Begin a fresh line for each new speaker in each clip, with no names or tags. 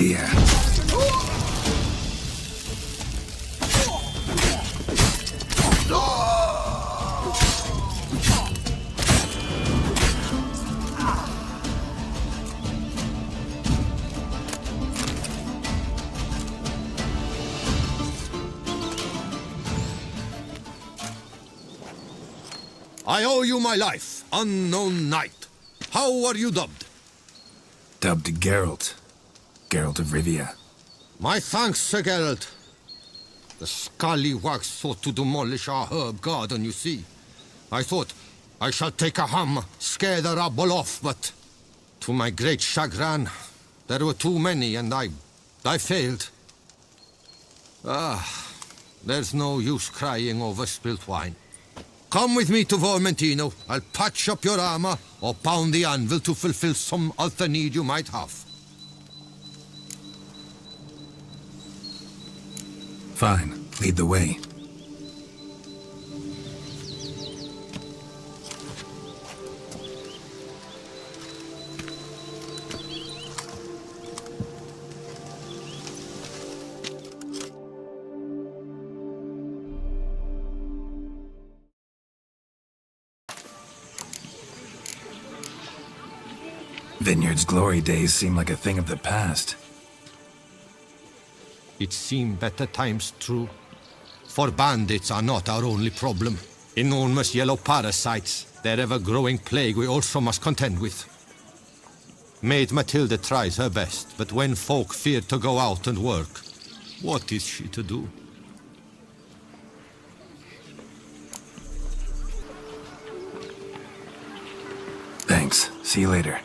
idea.
I owe you my life, unknown knight. How are you dubbed?
Dubbed Geralt. Geralt of Rivia.
My thanks, Sir Geralt. The scallywags sought to demolish our herb garden, you see. I thought, I shall take a hammer, scare the rabble off, but to my great chagrin, there were too many and I failed. There's no use crying over spilt wine. Come with me to Vermentino. I'll patch up your armor or pound the anvil to fulfill some other need you might have.
Fine. Lead the way. Vineyard's glory days seem like a thing of the past.
It seemed better times, true. For bandits are not our only problem. Enormous yellow parasites, their ever-growing plague we also must contend with. Maid Matilda tries her best, but when folk fear to go out and work, what is she to do?
Thanks. See you later.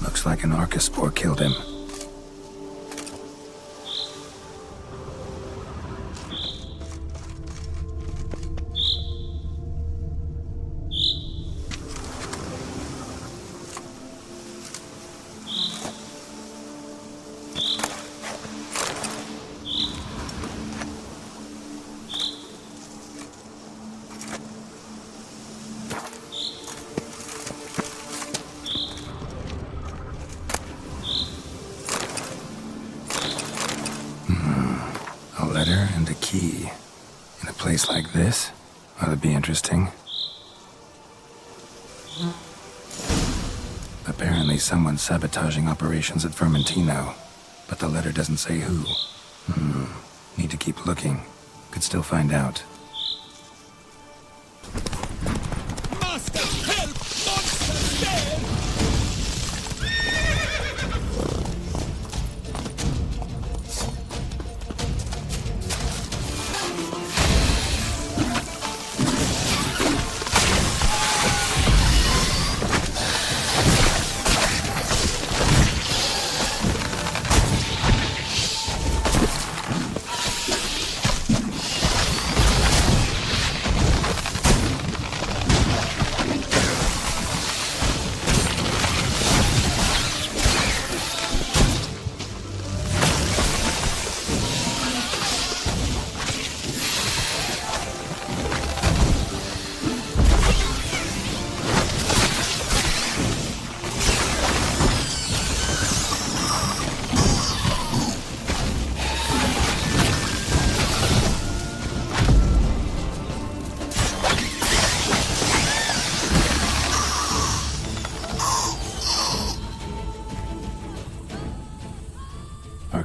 Looks like an Arcaspore killed him. A letter and a key. In a place like this? Ought to be interesting. Apparently someone's sabotaging operations at Vermentino, but the letter doesn't say who. Need to keep looking. Could still find out.
Master, help! Monster dead!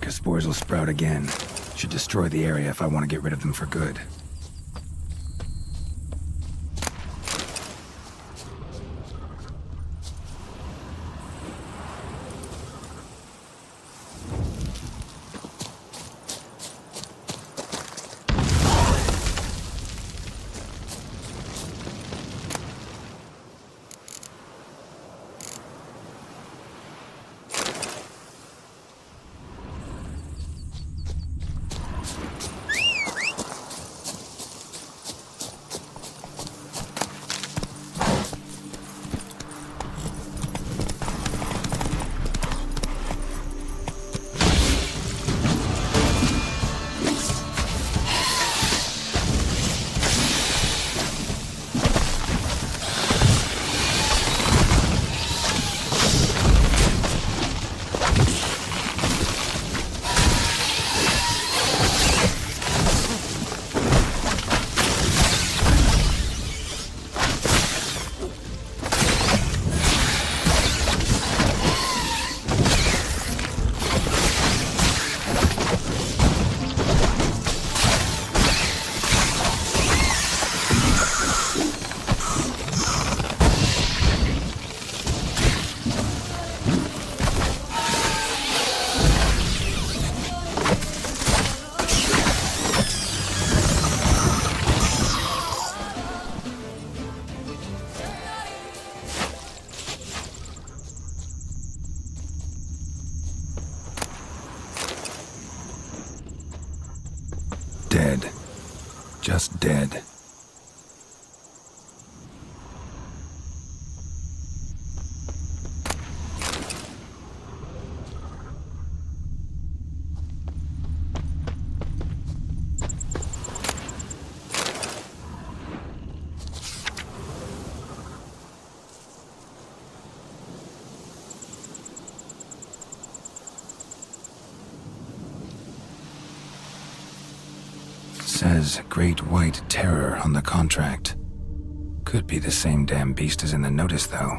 Spores will sprout again. Should destroy the area if I want to get rid of them for good. Dead. Just dead. Says Great White Terror on the contract. Could be the same damn beast as in the notice, though.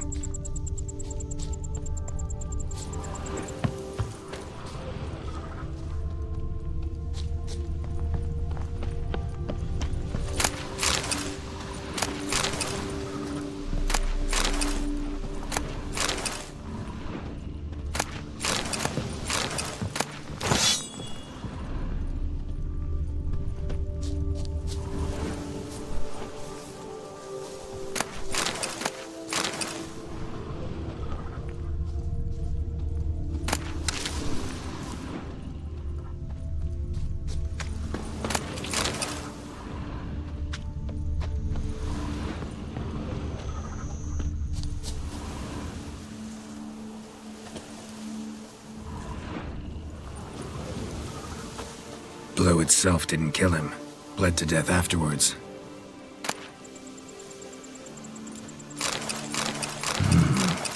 Blow itself didn't kill him. Bled to death afterwards.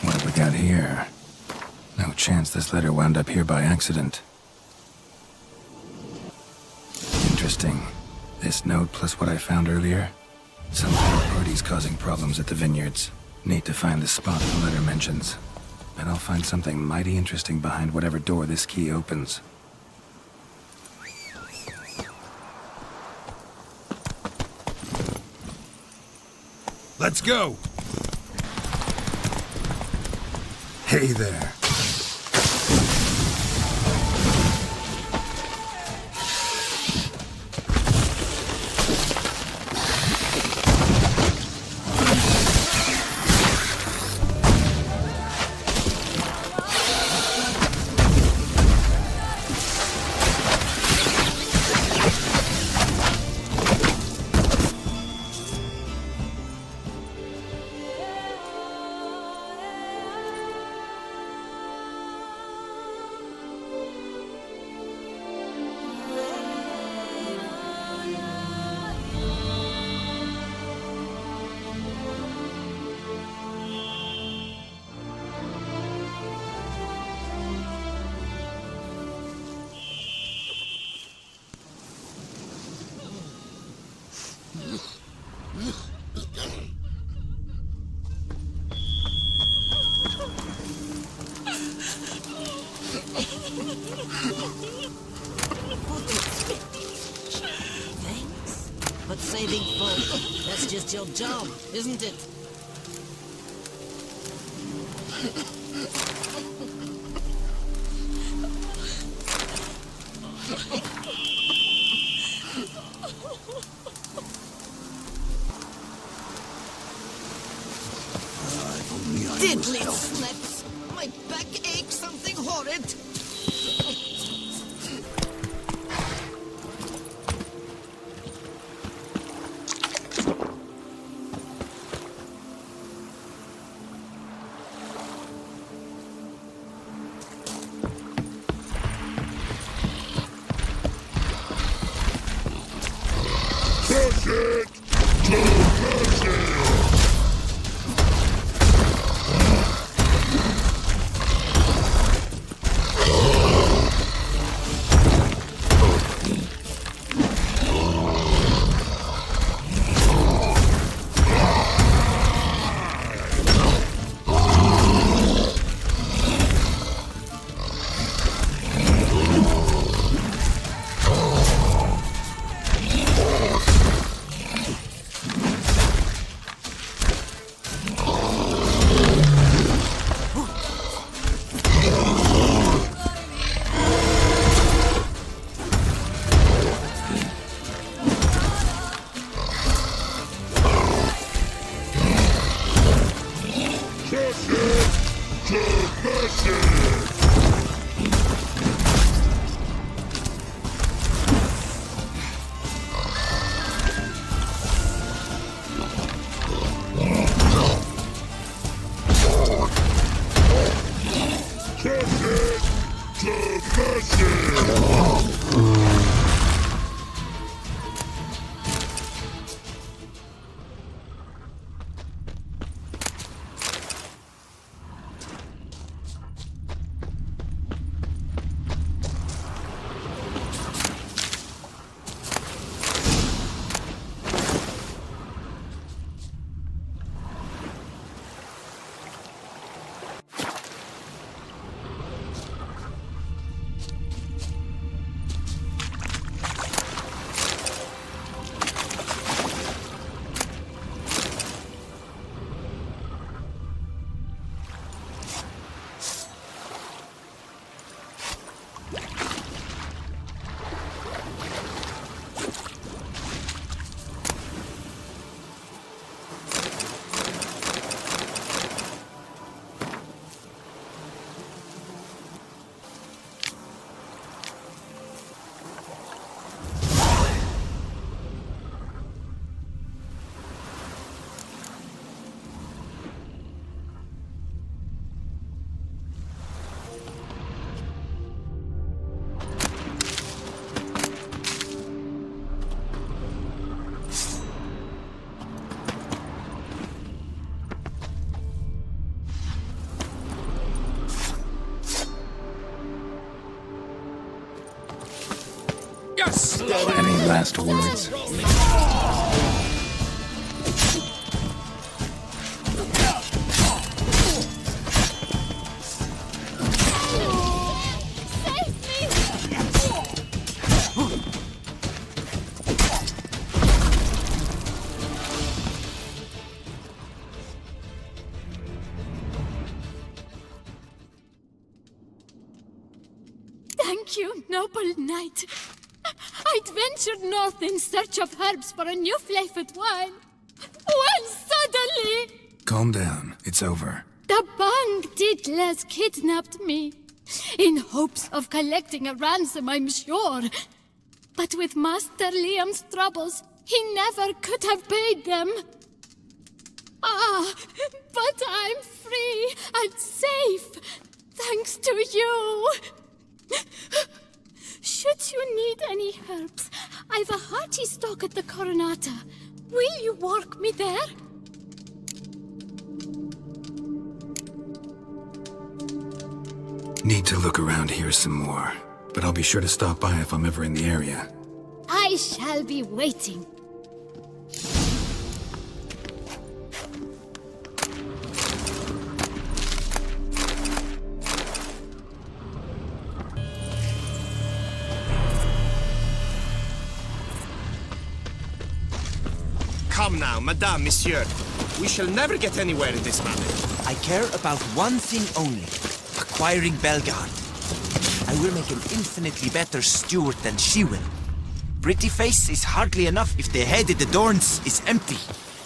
What have we got here? No chance this letter wound up here by accident. Interesting. This note plus what I found earlier. Some kind of party's causing problems at the vineyards. Need to find the spot the letter mentions. Bet I'll find something mighty interesting behind whatever door this key opens.
Let's go!
Hey there.
Thanks. But saving folk, that's just your job, isn't it? Diddly slaps! My back aches something horrid!
Any last words?
Thank you, noble knight. I'd ventured north in search of herbs for a new flavored wine. When suddenly...
Calm down. It's over.
the bandits kidnapped me. In hopes of collecting a ransom, I'm sure. But with Master Liam's troubles, he never could have paid them. Ah, but I'm free and safe, thanks to you. Should you need any herbs, I've a hearty stock at the Coronata. Will you walk me there?
Need to look around here some more, but I'll be sure to stop by if I'm ever in the area.
I shall be waiting.
Come now, Madame, Monsieur. We shall never get anywhere in this manner.
I care about one thing only. Acquiring Belgaard. I will make an infinitely better steward than she will. Pretty face is hardly enough if the head it adorns is empty.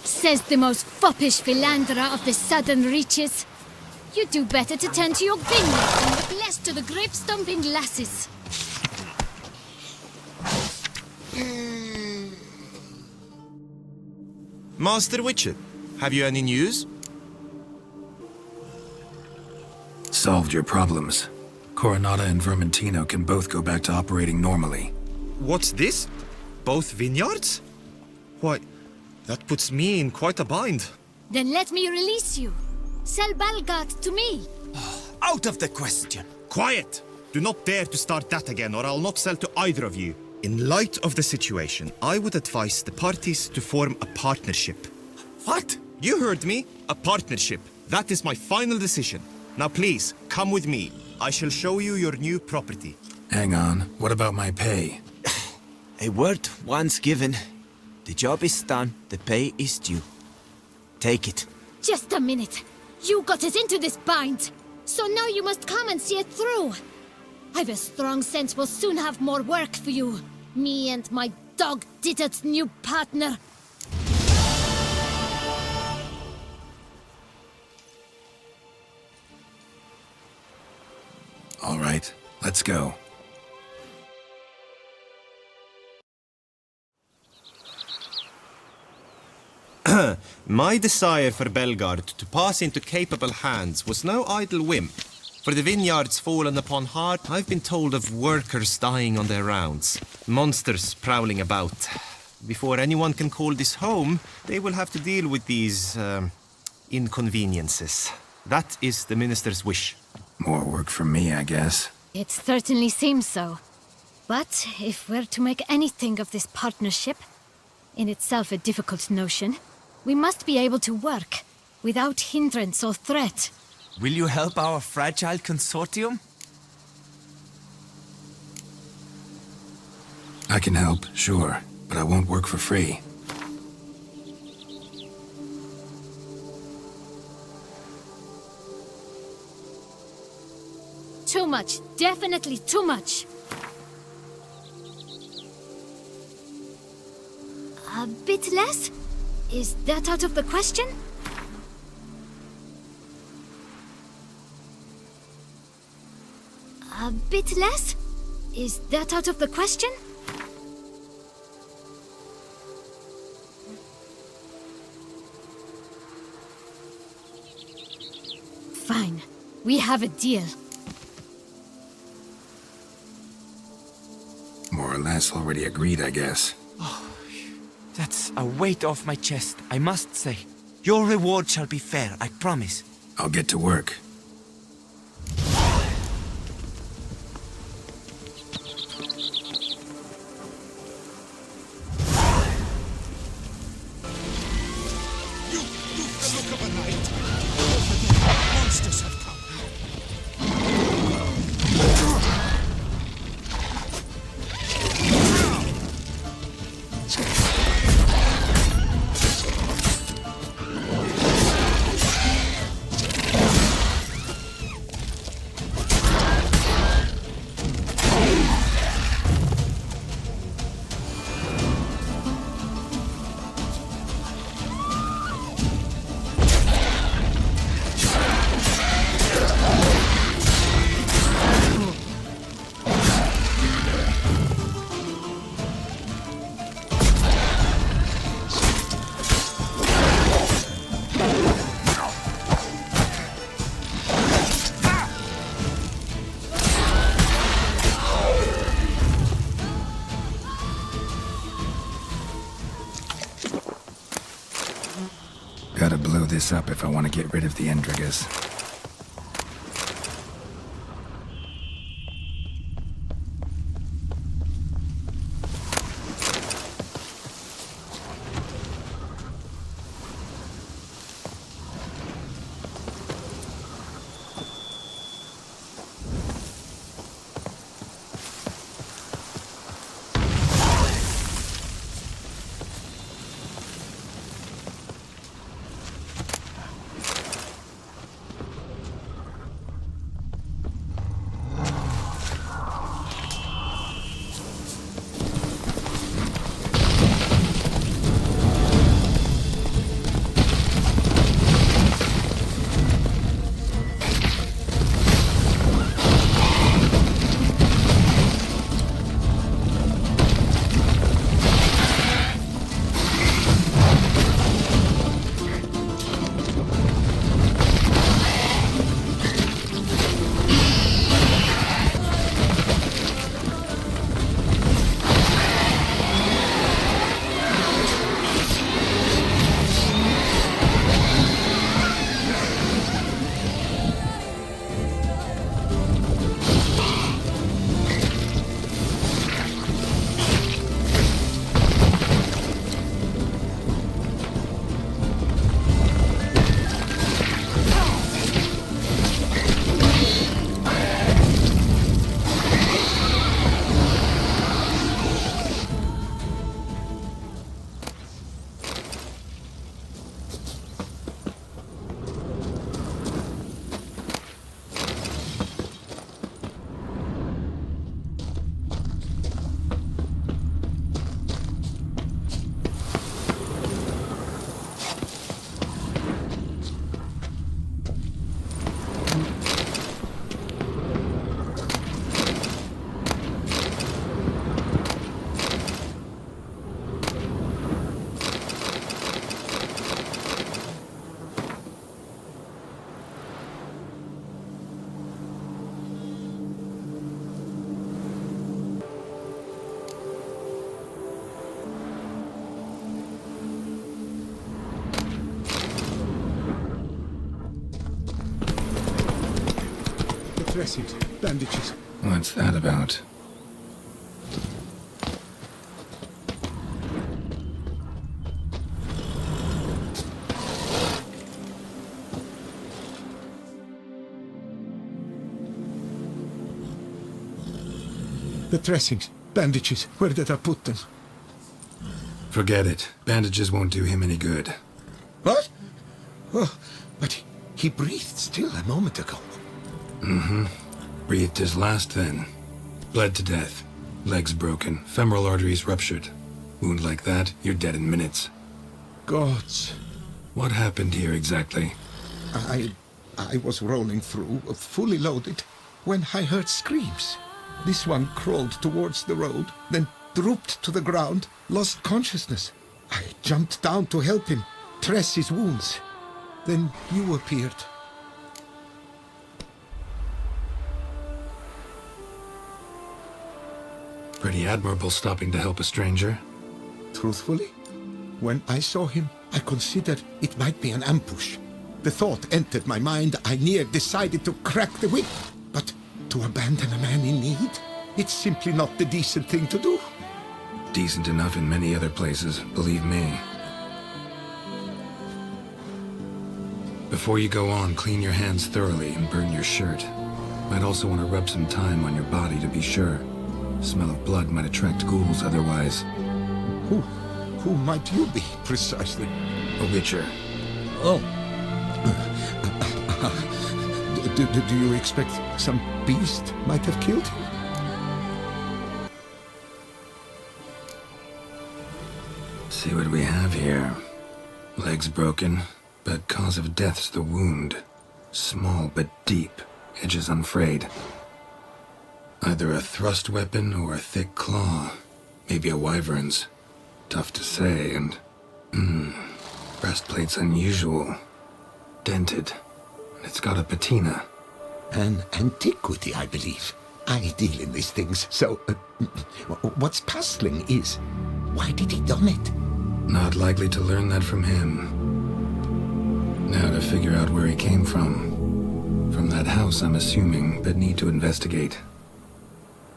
Says the most foppish philanderer of the southern reaches. You do better to tend to your vineyard and look less to the grape-stomping lasses.
Master Witcher, have you any news?
Solved your problems. Coronata and Vermentino can both go back to operating normally.
What's this? Both vineyards? Why, that puts me in quite a bind.
Then let me release you. Sell Belgaard to me.
Out of the question.
Quiet! Do not dare to start that again, or I'll not sell to either of you. In light of the situation, I would advise the parties to form a partnership.
What?
You heard me. A partnership. That is my final decision. Now please, come with me. I shall show you your new property.
Hang on, what about my pay?
A word once given. The job is done, the pay is due. Take it.
Just a minute. You got us into this bind. So now you must come and see it through. I've a strong sense we'll soon have more work for you. Me and my dog-titted new partner.
All right, let's go.
My desire for Belgaard to pass into capable hands was no idle whim. For the vineyards fallen upon hard, I've been told of workers dying on their rounds, monsters prowling about. Before anyone can call this home, they will have to deal with these, inconveniences. That is the minister's wish.
More work for me, I guess.
It certainly seems so. But if we're to make anything of this partnership, in itself a difficult notion, we must be able to work without hindrance or threat.
Will you help our fragile consortium?
I can help, sure, but I won't work for free.
Too much. Definitely too much. A bit less? Is that out of the question? A bit less? Is that out of the question? Fine. We have a deal.
More or less already agreed, I guess.
That's a weight off my chest, I must say. Your reward shall be fair, I promise.
I'll get to work. blow this up if I want to get rid of the Endrigas.
Dressings, bandages.
What's that about?
The dressings, bandages, where did I put them?
Forget it. Bandages won't do him any good.
What? Oh, but he breathed still a moment ago.
Mm-hmm. Breathed his last then. Bled to death. Legs broken. Femoral arteries ruptured. Wound like that, you're dead in minutes.
Gods.
What happened here exactly?
I was rolling through, fully loaded, when I heard screams. This one crawled towards the road, then drooped to the ground, lost consciousness. I jumped down to help him, dress his wounds. Then you appeared.
Pretty admirable stopping to help a stranger.
Truthfully, when I saw him, I considered it might be an ambush. The thought entered my mind, I near decided to crack the whip. But to abandon a man in need, it's simply not the decent thing to do.
Decent enough in many other places, believe me. Before you go on, clean your hands thoroughly and burn your shirt. Might also want to rub some thyme on your body to be sure. Smell of blood might attract ghouls otherwise.
Who might you be, precisely?
A witcher.
Oh. Do you expect some beast might have killed him?
See what we have here. Legs broken, but cause of death's the wound. Small but deep, edges unfrayed. Either a thrust weapon or a thick claw. Maybe a wyvern's. Tough to say, and... breastplate's unusual. Dented. And it's got a patina.
An antiquity, I believe. I deal in these things, so... what's puzzling is... why did he done it?
Not likely to learn that from him. Now to figure out where he came from. From that house, I'm assuming, but need to investigate.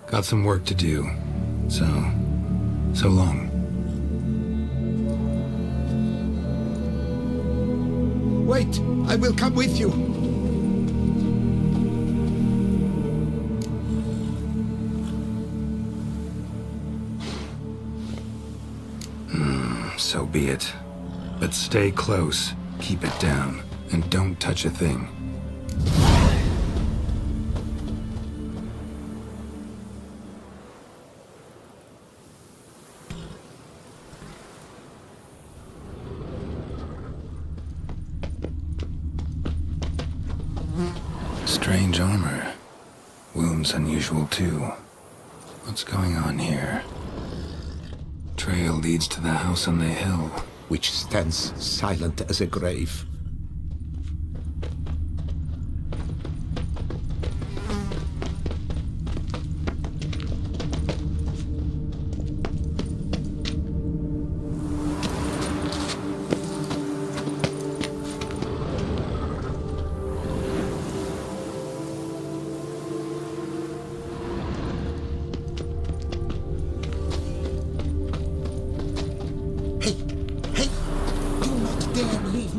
Got some work to do. So long.
Wait, I will come with you.
So be it. But stay close, keep it down, and don't touch a thing. Strange armor. Wounds unusual too. What's going on here? Trail leads to the house on the hill.
Which stands silent as a grave.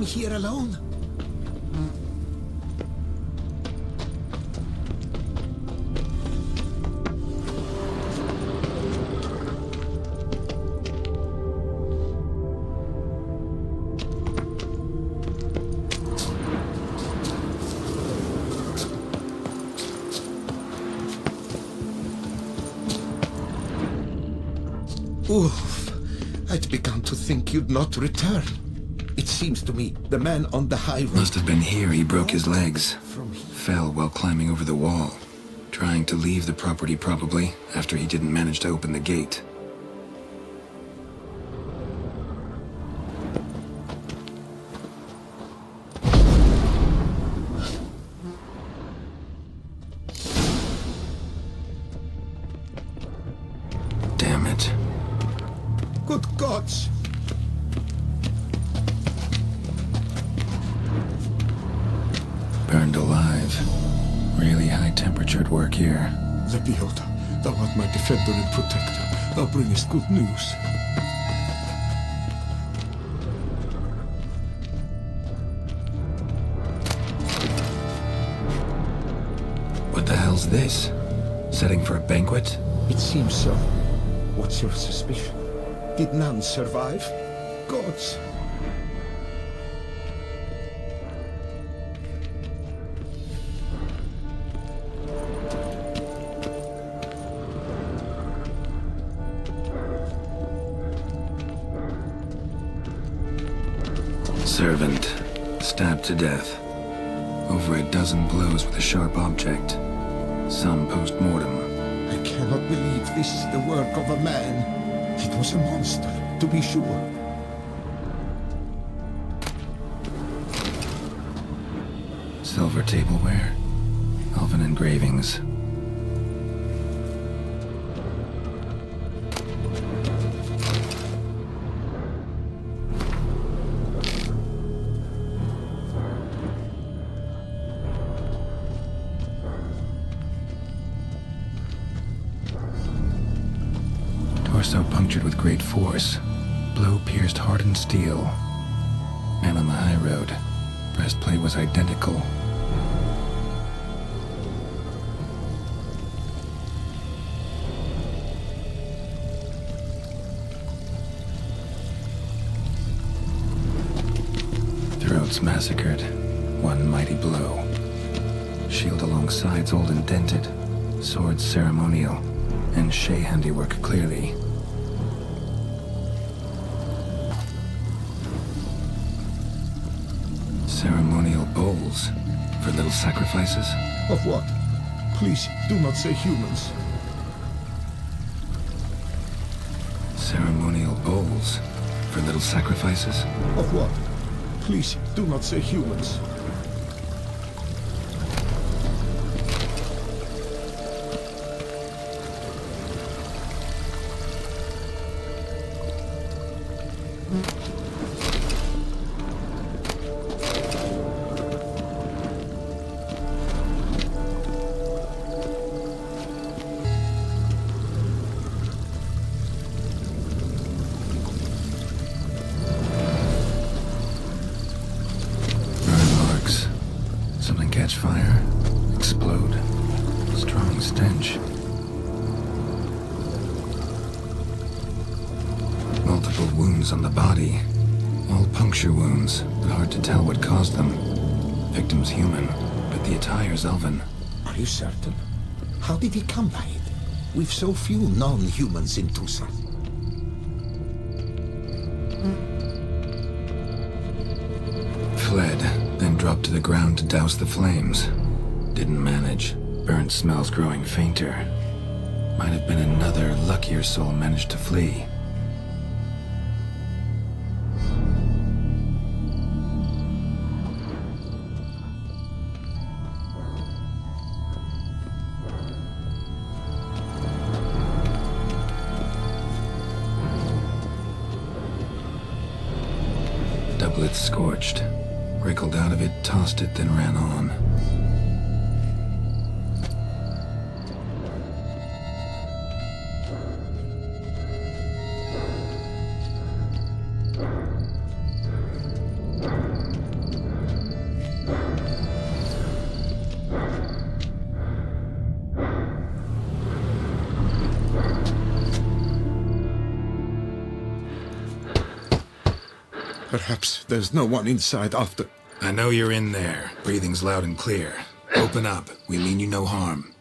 Here alone? Oof. I'd begun to think you'd not return. It seems to me the man on the high road...
Must have been here he broke his legs. Fell while climbing over the wall. Trying to leave the property probably, after he didn't manage to open the gate. Damn it.
Good gods!
Burned alive. Really high-temperatured work here.
Lebioda, thou art my defender and protector. Thou bringest good news.
What the hell's this? Setting for a banquet?
It seems so. What's your suspicion? Did none survive? Gods!
Servant, stabbed to death. Over a dozen blows with a sharp object. Some post-mortem.
I cannot believe this is the work of a man. It was a monster, to be sure.
Silver tableware. Elven engravings. Torso punctured with great force. Blow pierced hardened steel. Man on the high road. Breastplate was identical. Throats massacred. One mighty blow. Shield along sides all indented. Swords ceremonial. And Shea handiwork clearly. Ceremonial bowls for little sacrifices?
Of what? Please, do not say humans.
Ceremonial bowls for little sacrifices?
Of what? Please, do not say humans.
wounds on the body. All puncture wounds, but hard to tell what caused them. Victim's human, but the attire's elven.
Are you certain? How did he come by it? We've so few non-humans in Tucson.
Fled, then dropped to the ground to douse the flames. Didn't manage. Burnt smells growing fainter. Might have been another luckier soul managed to flee. Doublet scorched. Wriggled out of it, tossed it, then ran on.
Perhaps there's no one inside after...
I know you're in there. Breathing's loud and clear. Open up. We mean you no harm.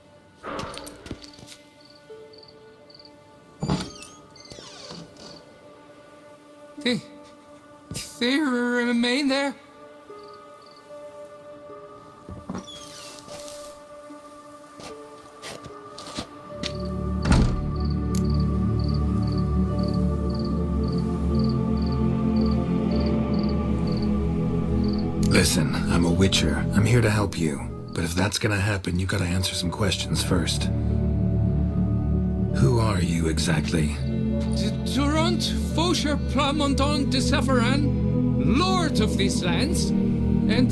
They remain there?
Listen, I'm a witcher. I'm here to help you. But if that's gonna happen, you gotta answer some questions first. Who are you exactly?
Durant Faucher Plamondon de Savarin, Lord of these lands, and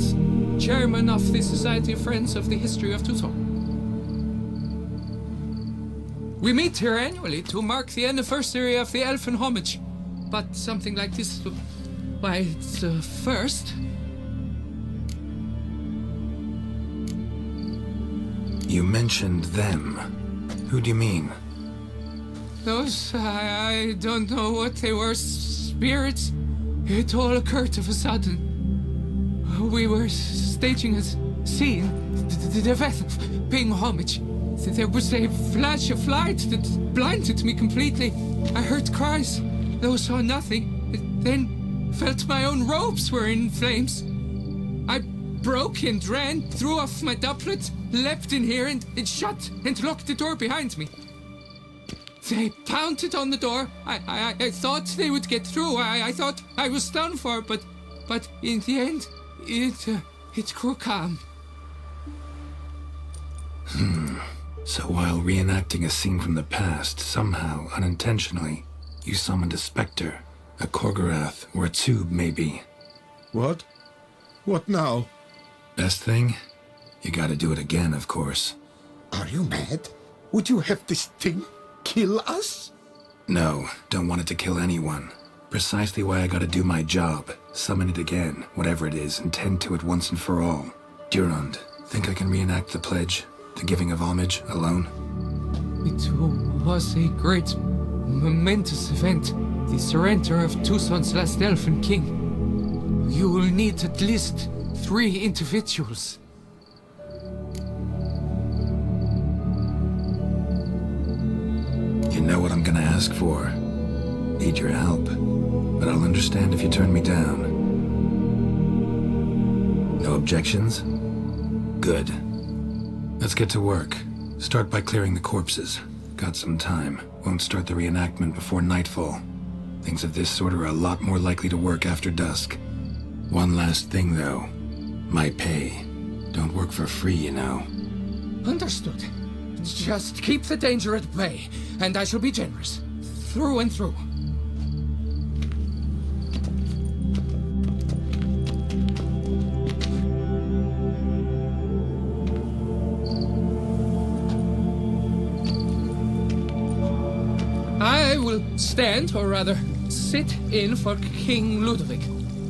Chairman of the Society of Friends of the History of Tucson. We meet here annually to mark the anniversary of the Elfin Homage, but something like this, why, it's first.
You mentioned them. Who do you mean?
Those, I don't know what they were, spirits. It all occurred of a sudden. We were staging a scene, the death of paying homage. There was a flash of light that blinded me completely. I heard cries, though saw nothing. Then felt my own robes were in flames. I broke and ran, threw off my doublet, leapt in here and shut and locked the door behind me. They pounded on the door. I thought they would get through. I thought I was done for, but in the end, it grew calm.
So while reenacting a scene from the past, somehow, unintentionally, you summoned a specter, a Korgorath, or a tube, maybe.
What? What now?
Best thing? You gotta do it again, of course.
Are you mad? Would you have this thing kill us?
No, don't want it to kill anyone. Precisely why I gotta do my job. Summon it again, whatever it is, and tend to it once and for all. Durand, think I can reenact the pledge? The giving of homage, alone?
It was a great, momentous event. The surrender of Tucson's last elfin king. You will need at least 3 individuals.
You know what I'm gonna ask for. Need your help. But I'll understand if you turn me down. No objections? Good. Let's get to work. Start by clearing the corpses. Got some time. Won't start the reenactment before nightfall. Things of this sort are a lot more likely to work after dusk. One last thing, though. My pay. Don't work for free, you know.
Understood. Just keep the danger at bay, and I shall be generous. Through and through. I will stand, or rather, sit in for King Ludovic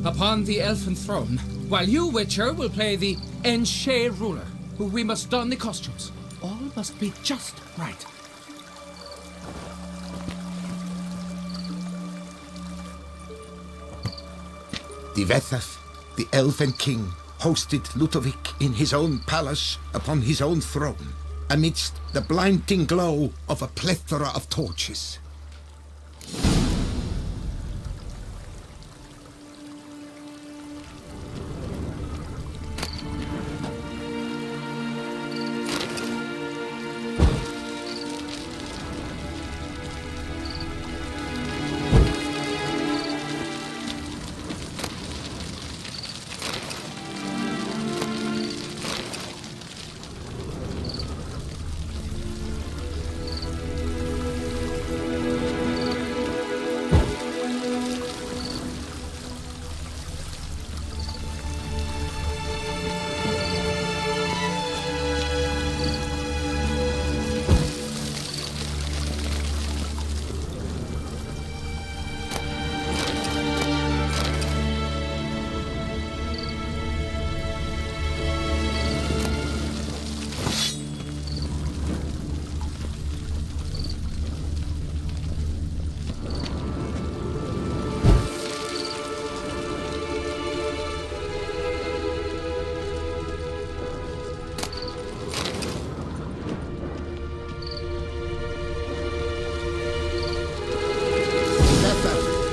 upon the elfin throne, while you, Witcher, will play the Enche ruler. We must don the costumes. All must be just right.
Divethef, the Elven King, hosted Ludovic in his own palace upon his own throne, amidst the blinding glow of a plethora of torches.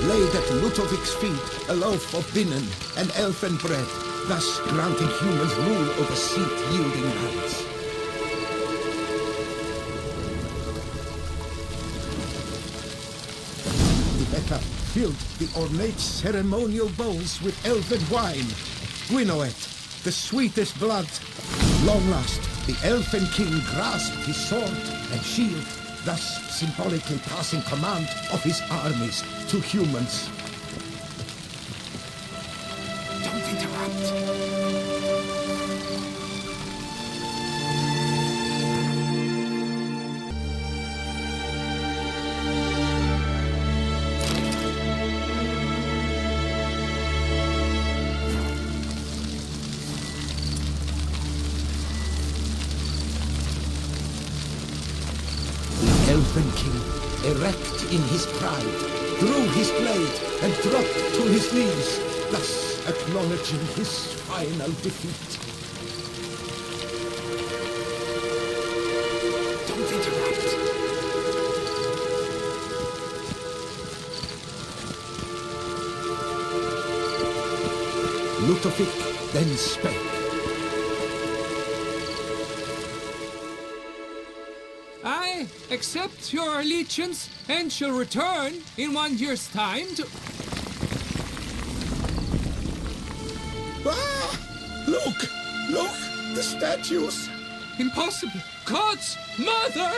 Laid at Ludovic's feet a loaf of binnen and elfin bread, thus granting humans rule over seat-yielding lands. Rebecca filled the ornate ceremonial bowls with elfin wine. Gwinoet, the sweetest blood. Long last, the elfin king grasped his sword and shield, thus symbolically passing command of his armies to humans. Don't interrupt. Elven King, erect in his pride, drew his blade and dropped to his knees, thus acknowledging his final defeat. Don't interrupt. Ludovic then spake.
I accept your allegiance and shall return in 1 year's time to...
Ah! Look! Look! The statues!
Impossible! God's mother!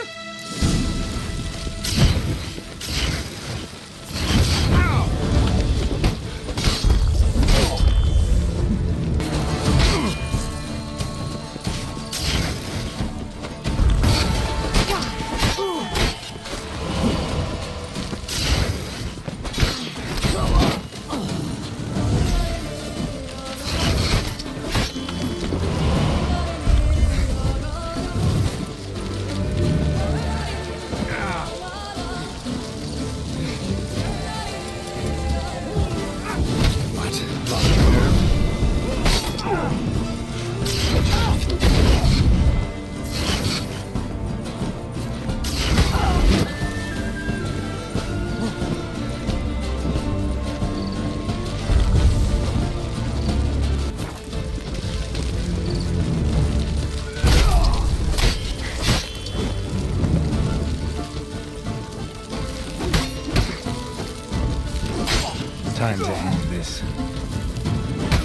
Time to end this.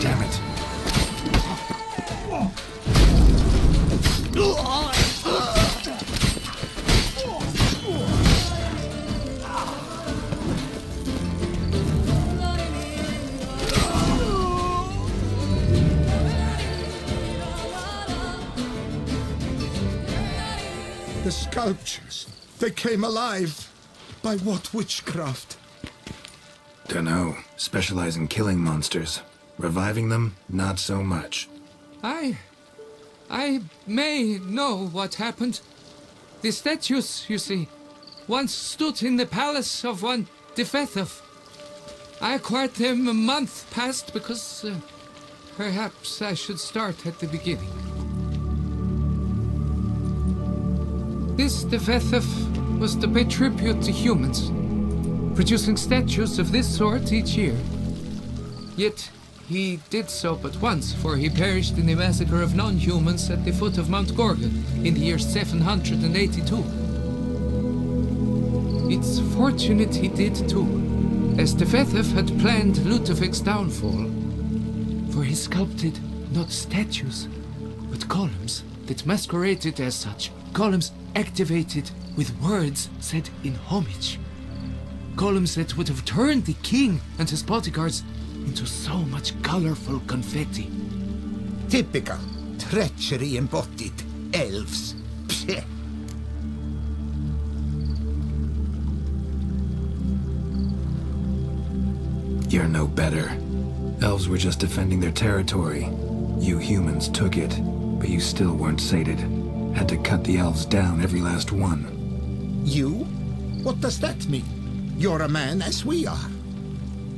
Damn it.
The sculptures, they came alive. By what witchcraft?
Dunno. Specialize in killing monsters. Reviving them, not so much.
I may know what happened. The statues, you see, once stood in the palace of one Divethef. I acquired them a month past because perhaps I should start at the beginning. This Tefethef was to pay tribute to humans, producing statues of this sort each year. Yet he did so but once, for he perished in the massacre of non-humans at the foot of Mount Gorgon in the year 782. It's fortunate he did too, as Tefethef had planned Ludovic's downfall, for he sculpted not statues, but columns that masqueraded as such, columns activated with words said in homage. Columns that would have turned the king and his bodyguards into so much colorful confetti.
Typical. Treachery embodied. Elves. Psheh.
You're no better. Elves were just defending their territory. You humans took it, but you still weren't sated. Had to cut the elves down, every last one.
You? What does that mean? You're a man as we are.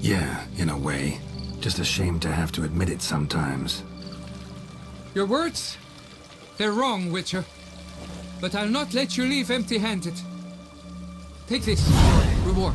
Yeah, in a way. Just ashamed to have to admit it sometimes.
Your words? They're wrong, Witcher. But I'll not let you leave empty-handed. Take this, your reward.